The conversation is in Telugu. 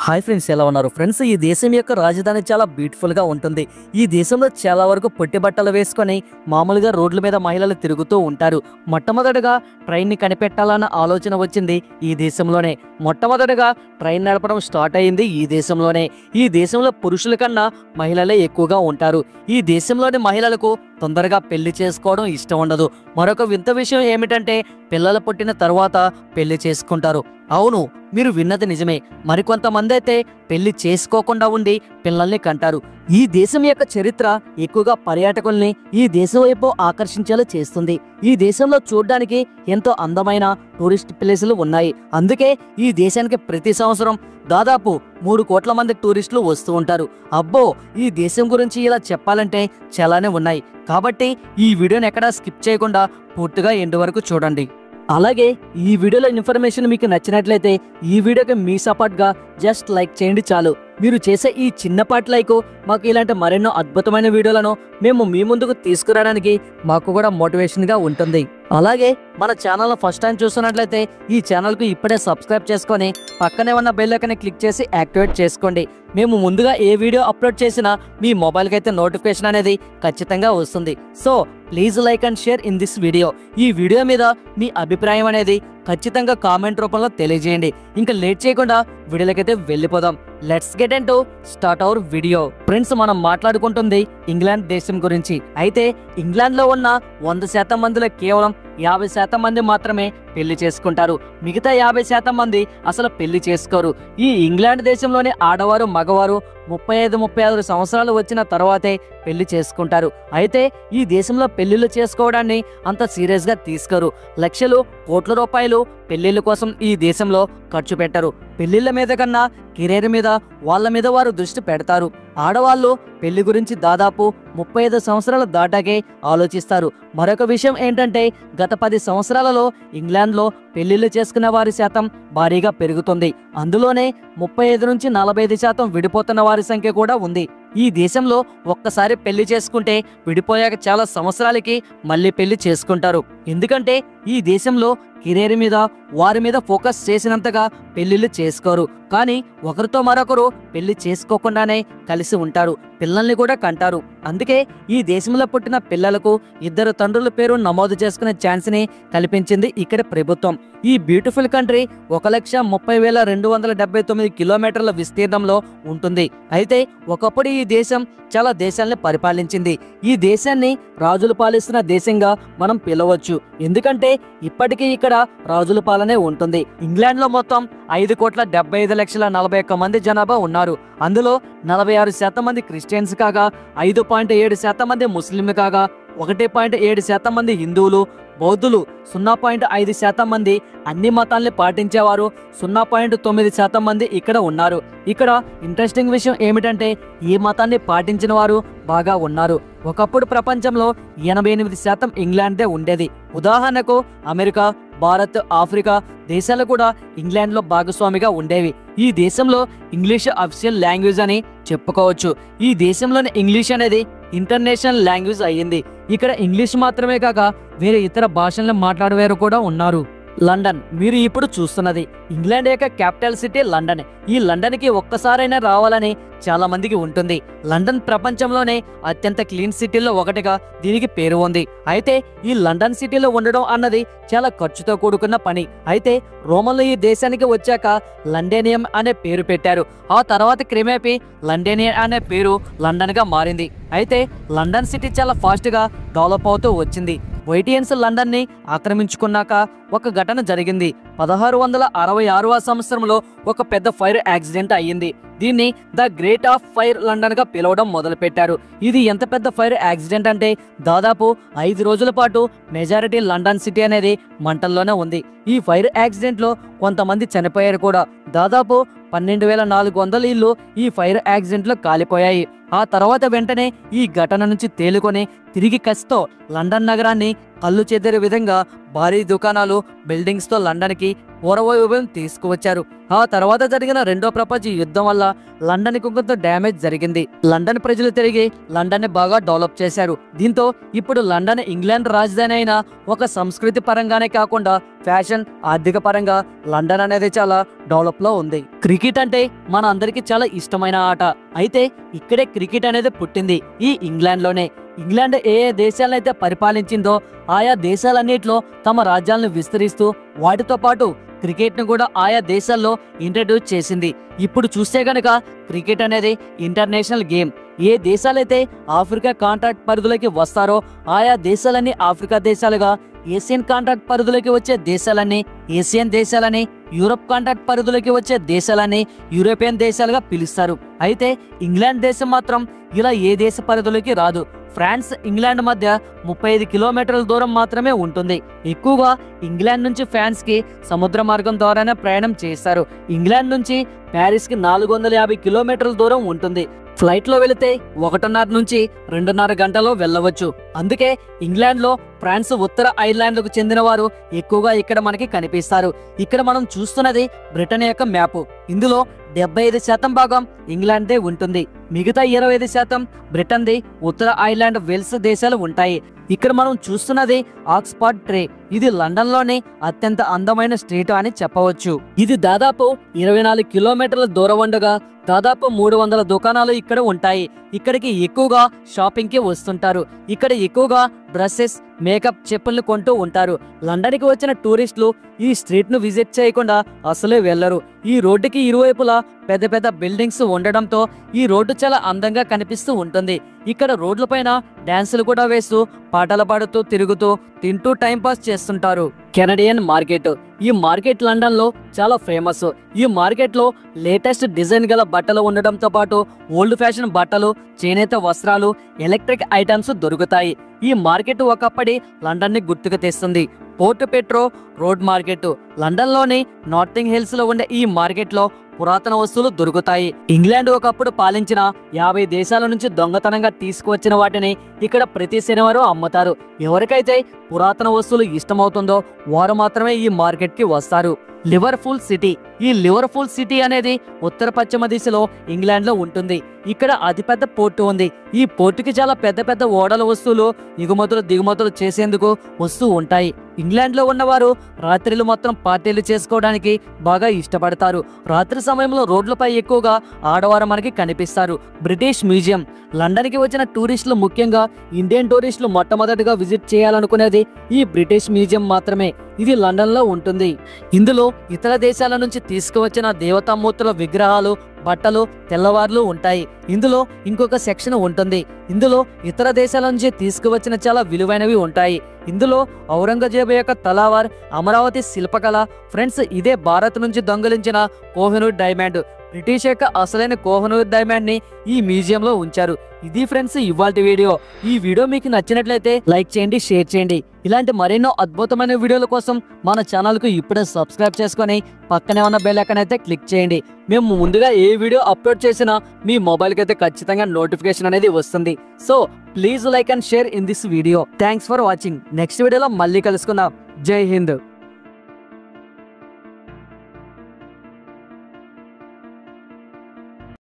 హాయ్ ఫ్రెండ్స్, ఎలా ఉన్నారు ఫ్రెండ్స్? ఈ దేశం యొక్క రాజధాని చాలా బ్యూటిఫుల్ గా ఉంటుంది. ఈ దేశంలో చాలా వరకు పొట్టి బట్టలు వేసుకొని మామూలుగా రోడ్ల మీద మహిళలు తిరుగుతూ ఉంటారు. మొట్టమొదటగా ట్రైన్ ని కనిపెట్టాలన్న ఆలోచన వచ్చింది ఈ దేశంలోనే. మొట్టమొదటగా ట్రైన్ నడపడం స్టార్ట్ అయింది ఈ దేశంలోనే. ఈ దేశంలో పురుషుల కన్నా మహిళలే ఎక్కువగా ఉంటారు. ఈ దేశంలోని మహిళలకు తొందరగా పెళ్లి చేసుకోవడం ఇష్టం ఉండదు. మరొక వింత విషయం ఏమిటంటే పిల్లలు పుట్టిన తర్వాత పెళ్లి చేసుకుంటారు. అవును, మీరు విన్నది నిజమే. మరికొంతమంది అయితే పెళ్లి చేసుకోకుండా ఉండి పిల్లల్ని కంటారు. ఈ దేశం యొక్క చరిత్ర ఎక్కువగా పర్యాటకుల్ని ఈ దేశం వైపు ఆకర్షించేలా చేస్తుంది. ఈ దేశంలో చూడడానికి ఎంతో అందమైన టూరిస్ట్ ప్లేసులు ఉన్నాయి. అందుకే ఈ దేశానికి ప్రతి సంవత్సరం దాదాపు 3 కోట్ల మంది టూరిస్టులు వస్తూ ఉంటారు. అబ్బో, ఈ దేశం గురించి ఇలా చెప్పాలంటే చాలానే ఉన్నాయి. కాబట్టి ఈ వీడియోని ఎక్కడా స్కిప్ చేయకుండా పూర్తిగా ఎండ్ వరకు చూడండి. అలాగే ఈ వీడియోలో ఇన్ఫర్మేషన్ మీకు నచ్చినట్లయితే ఈ వీడియోకి మీ సపోర్ట్గా జస్ట్ లైక్ చేయండి చాలు. మీరు చేసే ఈ చిన్నపాటి లైక్ మాకు ఇలాంటి మరెన్నో అద్భుతమైన వీడియోలను మేము మీ ముందుకు తీసుకురావడానికి మాకు కూడా మోటివేషన్గా ఉంటుంది. అలాగే మన ఛానల్ను ఫస్ట్ టైం చూస్తున్నట్లయితే ఈ ఛానల్కు ఇప్పుడే సబ్స్క్రైబ్ చేసుకొని పక్కనే ఉన్న బెల్ ఐకాన్ని క్లిక్ చేసి యాక్టివేట్ చేసుకోండి. మేము ముందుగా ఏ వీడియో అప్లోడ్ చేసినా మీ మొబైల్కి అయితే నోటిఫికేషన్ అనేది ఖచ్చితంగా వస్తుంది. So please like and share in this video. ఈ వీడియో మీద మీ అభిప్రాయం అనేది ఖచ్చితంగా కామెంట్ రూపంలో తెలియజేయండి. ఇంకా లేట్ చేయకుండా వీడియోలకైతే వెళ్ళిపోదాం. Let's get into start our video. Friends, మనం మాట్లాడుకుంటుంది ఇంగ్లాండ్ దేశం గురించి. అయితే ఇంగ్లాండ్ లో ఉన్న 100% మందిలో కేవలం 50% మంది మాత్రమే పెళ్లి చేసుకుంటారు. మిగతా 50% మంది అసలు పెళ్లి చేసుకోరు. ఈ ఇంగ్లాండ్ దేశంలోని ఆడవారు మగవారు 35-36 సంవత్సరాలు వచ్చిన తర్వాతే పెళ్లి చేసుకుంటారు. అయితే ఈ దేశంలో పెళ్లిళ్ళు చేసుకోవడాన్ని అంత సీరియస్ గా తీసుకోరు. లక్షలు కోట్ల రూపాయలు పెళ్లిళ్ళ కోసం ఈ దేశంలో ఖర్చు పెట్టరు. పెళ్లిళ్ళ మీద కన్నా కెరీర్ మీద వాళ్ళ మీద వారు దృష్టి పెడతారు. ఆడవాళ్ళు పెళ్లి గురించి దాదాపు 35 సంవత్సరాలు దాటాకే ఆలోచిస్తారు. మరొక విషయం ఏంటంటే గత 10 సంవత్సరాలలో ఇంగ్లాండ్లో పెళ్లిళ్ళు చేసుకున్న వారి శాతం భారీగా పెరుగుతుంది. అందులోనే 35 నుంచి 45% విడిపోతున్న వారి సంఖ్య కూడా ఉంది. ఈ దేశంలో ఒక్కసారి పెళ్లి చేసుకుంటే విడిపోయాక చాలా సంవత్సరాలకి మళ్ళీ పెళ్లి చేసుకుంటారు. ఎందుకంటే ఈ దేశంలో కెరీర్ మీద వారి మీద ఫోకస్ చేసినంతగా పెళ్లిళ్ళు చేసుకోరు. కానీ ఒకరితో మరొకరు పెళ్లి చేసుకోకుండానే కలిసి ఉంటారు. పిల్లల్ని కూడా కంటారు. అందుకే ఈ దేశంలో పుట్టిన పిల్లలకు 2 తండ్రుల పేరు నమోదు చేసుకునే ఛాన్స్ ని కల్పించింది ఇక్కడ ప్రభుత్వం. ఈ బ్యూటిఫుల్ కంట్రీ 1,30,279 కిలోమీటర్ల విస్తీర్ణంలో ఉంటుంది. అయితే ఒకప్పుడు ఈ దేశం చాలా దేశాలని పరిపాలించింది. ఈ దేశాన్ని రాజులు పాలిస్తున్న దేశంగా మనం పిలవచ్చు. ఎందుకంటే ఇప్పటికీ ఇక్కడ రాజుల పాలనే ఉంటుంది. ఇంగ్లాండ్ లో మొత్తం 5,75,41,000 మంది జనాభా ఉన్నారు. అందులో 46% మంది క్రిస్టియన్స్ కాగా 5.7% మంది ముస్లింలు కాగా 1.7% మంది హిందువులు, బౌద్ధులు 0.5% మంది, అన్ని మతాల్ని పాటించేవారు 0.9% మంది ఇక్కడ ఉన్నారు. ఇక్కడ ఇంట్రెస్టింగ్ విషయం ఏమిటంటే ఈ మతాన్ని పాటించిన వారు బాగా ఉన్నారు. ఒకప్పుడు ప్రపంచంలో 88% ఇంగ్లాండ్దే ఉండేది. ఉదాహరణకు అమెరికా, భారత్, ఆఫ్రికా దేశాలు కూడా ఇంగ్లాండ్లో భాగస్వామిగా ఉండేవి. ఈ దేశంలో ఇంగ్లీష్ అఫీషియల్ లాంగ్వేజ్ అని చెప్పుకోవచ్చు. ఈ దేశంలోని ఇంగ్లీష్ అనేది ఇంటర్నేషనల్ లాంగ్వేజ్ అయ్యింది. ఇక్కడ ఇంగ్లీష్ మాత్రమే కాక వేరే ఇతర భాషలను మాట్లాడేవారు కూడా ఉన్నారు. లండన్ మీరు ఇప్పుడు చూస్తున్నది ఇంగ్లాండ్ యొక్క క్యాపిటల్ సిటీ లండన్. ఈ లండన్కి ఒక్కసారైనా రావాలని చాలా మందికి ఉంటుంది. లండన్ ప్రపంచంలోనే అత్యంత క్లీన్ సిటీల్లో ఒకటిగా దీనికి పేరు ఉంది. అయితే ఈ లండన్ సిటీలో ఉండడం అన్నది చాలా ఖర్చుతో కూడుకున్న పని. అయితే రోమన్లు ఈ దేశానికి వచ్చాక లండేనియం అనే పేరు పెట్టారు. ఆ తర్వాత క్రమేపీ లండేనియన్ అనే పేరు లండన్ గా మారింది. అయితే లండన్ సిటీ చాలా ఫాస్ట్ గా డెవలప్ అవుతూ వచ్చింది. వైటియన్స్ లండన్ ని ఆక్రమించుకున్నాక ఒక ఘటన జరిగింది. 1666వ సంవత్సరంలో ఒక పెద్ద ఫైర్ యాక్సిడెంట్ అయ్యింది. దీన్ని the great of fire London గా పిలవడం మొదలు పెట్టారు. ఇది ఎంత పెద్ద ఫైర్ యాక్సిడెంట్ అంటే దాదాపు 5 రోజుల పాటు మెజారిటీ లండన్ సిటీ అనేది మంటల్లోనే ఉంది. ఈ ఫైర్ యాక్సిడెంట్ లో కొంతమంది చనిపోయారు కూడా. దాదాపు 12,400 ఇళ్లు ఈ ఫైర్ యాక్సిడెంట్ లో కాలిపోయాయి. ఆ తర్వాత వెంటనే ఈ ఘటన నుంచి తేలుకొని తిరిగి కసితో లండన్ నగరాన్ని కళ్ళు చెదిరే విధంగా భారీ దుకాణాలు బిల్డింగ్స్ తో లండన్ కి పూర్వవైభవం తీసుకువచ్చారు. ఆ తర్వాత జరిగిన రెండో ప్రపంచ యుద్ధం వల్ల లండన్ కి కొంత డ్యామేజ్ జరిగింది. లండన్ ప్రజలు తిరిగి లండన్ ని బాగా డెవలప్ చేశారు. దీంతో ఇప్పుడు లండన్ ఇంగ్లాండ్ రాజధాని అయిన ఒక సంస్కృతి పరంగానే కాకుండా ఫ్యాషన్, ఆర్థిక పరంగా లండన్ అనేది చాలా డెవలప్ లో ఉంది. క్రికెట్ అంటే మన అందరికీ చాలా ఇష్టమైన ఆట. అయితే ఇక్కడే క్రికెట్ అనేది పుట్టింది, ఈ ఇంగ్లాండ్ లోనే. ఇంగ్లాండ్ ఏ ఏ దేశాలను అయితే పరిపాలించిందో ఆయా దేశాలన్నిటిలో తమ రాజ్యాలను విస్తరిస్తూ వాటితో పాటు క్రికెట్ ను కూడా ఆయా దేశాల్లో ఇంట్రడ్యూస్ చేసింది. ఇప్పుడు చూస్తే గనక క్రికెట్ అనేది ఇంటర్నేషనల్ గేమ్. ఏ దేశాలైతే ఆఫ్రికా కాంట్రాక్ట్ పరిధిలోకి వస్తారో ఆయా దేశాలన్నీ ఆఫ్రికా దేశాలుగా, ఏషియన్ కాంట్రాక్ట్ పరిధిలోకి వచ్చే దేశాలన్నీ ఏషియన్ దేశాలని, యూరప్ కాంట్రాక్ట్ పరిధిలోకి వచ్చే దేశాలని యూరోపియన్ దేశాలుగా పిలుస్తారు. అయితే ఇంగ్లాండ్ దేశం మాత్రం ఇలా ఏ దేశ పరిధిలోకి రాదు. ఫ్రాన్స్, ఇంగ్లాండ్ మధ్య 35 కిలోమీటర్ల దూరం మాత్రమే ఉంటుంది. ఎక్కువగా ఇంగ్లాండ్ నుంచి ఫ్రాన్స్ కి సముద్ర మార్గం ద్వారానే ప్రయాణం చేస్తారు. ఇంగ్లాండ్ నుంచి ప్యారిస్ కి 450 కిలోమీటర్ల దూరం ఉంటుంది. ఫ్లైట్ లో వెళితే 1.5 నుంచి 2.5 గంటలో వెళ్ళవచ్చు. అందుకే ఇంగ్లాండ్ లో ఫ్రాన్స్, ఉత్తర ఐర్లాండ్ కు చెందిన వారు ఎక్కువగా ఇక్కడ మనకి కనిపిస్తారు. ఇక్కడ మనం చూస్తున్నది బ్రిటన్ యొక్క మ్యాప్. ఇందులో 75% భాగం ఇంగ్లాండ్దే ఉంటుంది. మిగతా 25% బ్రిటన్ది, ఉత్తర ఐర్లాండ్, వెల్స్ దేశాలు ఉంటాయి. ఇక్కడ మనం చూస్తున్నది ఆక్స్ఫర్డ్ ట్రే. ఇది లండన్ లోని అత్యంత అందమైన స్ట్రీట్ అని చెప్పవచ్చు. ఇది దాదాపు 24 కిలోమీటర్ల దూరం ఉండగా దాదాపు 300 దుకాణాలు ఇక్కడ ఉంటాయి. ఇక్కడికి ఎక్కువగా షాపింగ్ కి వస్తుంటారు. ఇక్కడ ఎక్కువగా డ్రెస్సెస్, మేకప్, చెప్పులను కొంటూ ఉంటారు. లండన్ కి వచ్చిన టూరిస్టులు ఈ స్ట్రీట్ ను విజిట్ చేయకుండా అసలే వెళ్లరు. ఈ రోడ్డుకి ఇరువైపులా పెద్ద పెద్ద బిల్డింగ్స్ ఉండడంతో ఈ రోడ్డు చాలా అందంగా కనిపిస్తూ ఉంటుంది. ఇక్కడ రోడ్ల పైన డాన్సులు కూడా వేస్తూ, పాటలు పాడుతూ, తిరుగుతూ, తింటూ టైం పాస్ చేస్తుంటారు. Canadian market. ఈ మార్కెట్ లండన్ లో చాలా ఫేమస్. ఈ మార్కెట్ లో లేటెస్ట్ డిజైన్ గల బట్టలు ఉండడంతో పాటు ఓల్డ్ ఫ్యాషన్ బట్టలు, చేనేత వస్త్రాలు, ఎలక్ట్రిక్ ఐటమ్స్ దొరుకుతాయి. ఈ మార్కెట్ ఒకప్పటి లండన్ ని గుర్తుకు తెస్తుంది. Port petro road market. London లోని నార్తింగ్ హిల్స్ లో ఉండే ఈ మార్కెట్ లో పురాతన వస్తువులు దొరుకుతాయి. ఇంగ్లాండ్ ఒకప్పుడు పాలించిన 50 దేశాల నుంచి దొంగతనంగా తీసుకువచ్చిన వాటిని ఇక్కడ ప్రతి శనివారం అమ్ముతారు. ఎవరికైతే పురాతన వస్తువులు ఇష్టమవుతుందో వారు మాత్రమే ఈ మార్కెట్ కి వస్తారు. Liverpool city. ఈ లివర్పూల్ సిటీ అనేది ఉత్తర పశ్చిమ దిశలో ఇంగ్లాండ్ లో ఉంటుంది. ఇక్కడ అతిపెద్ద పోర్టు ఉంది. ఈ పోర్టుకి చాలా పెద్ద పెద్ద ఓడల వస్తువులు ఎగుమతులు దిగుమతులు చేసేందుకు వస్తూ ఉంటాయి. ఇంగ్లాండ్ లో ఉన్నవారు రాత్రిలు మొత్తం పార్టీలు చేసుకోవడానికి బాగా ఇష్టపడతారు. రాత్రి సమయంలో రోడ్లపై ఎక్కువగా ఆడవారు మనకి కనిపిస్తారు. British museum. లండన్ కి వచ్చిన టూరిస్టులు, ముఖ్యంగా ఇండియన్ టూరిస్టులు మొట్టమొదటిగా విజిట్ చేయాలనుకునేది ఈ బ్రిటిష్ మ్యూజియం మాత్రమే. ఇది లండన్ లో ఉంటుంది. ఇందులో ఇతర దేశాల నుంచి తీసుకువచ్చిన దేవతామూర్తుల విగ్రహాలు, బట్టలు, తెల్లవార్లు ఉంటాయి. ఇందులో ఇంకొక సెక్షన్ ఉంటుంది. ఇందులో ఇతర దేశాల నుంచి తీసుకువచ్చిన చాలా విలువైనవి ఉంటాయి. ఇందులో ఔరంగజేబు యొక్క తలవార్, అమరావతి శిల్పకళ. ఫ్రెండ్స్, ఇదే భారత్ నుంచి దొంగిలించిన కోహినూర్ డైమండ్. బ్రిటిష్ యొక్క అసలైన కోహినూర్ డైమండ్ ని ఈ మ్యూజియంలో ఉంచారు. ఇది ఫ్రెండ్స్ ఇవాల్టి వీడియో. ఈ వీడియో మీకు నచ్చినట్లయితే లైక్ చేయండి, షేర్ చేయండి. ఇలాంటి మరెన్నో అద్భుతమైన వీడియోల కోసం మన ఛానల్ కు ఇప్పుడే సబ్స్క్రైబ్ చేసుకొని పక్కనే ఉన్న బెల్ ఐకాన్ అయితే క్లిక్ చేయండి. మేము ముందుగా ఏ వీడియో అప్లోడ్ చేసినా మీ మొబైల్ కి అయితే ఖచ్చితంగా నోటిఫికేషన్ అనేది వస్తుంది. So please like and share in this video. Thanks for watching. Next వీడియోలో మళ్ళీ కలుసుకుందాం. జై హింద్.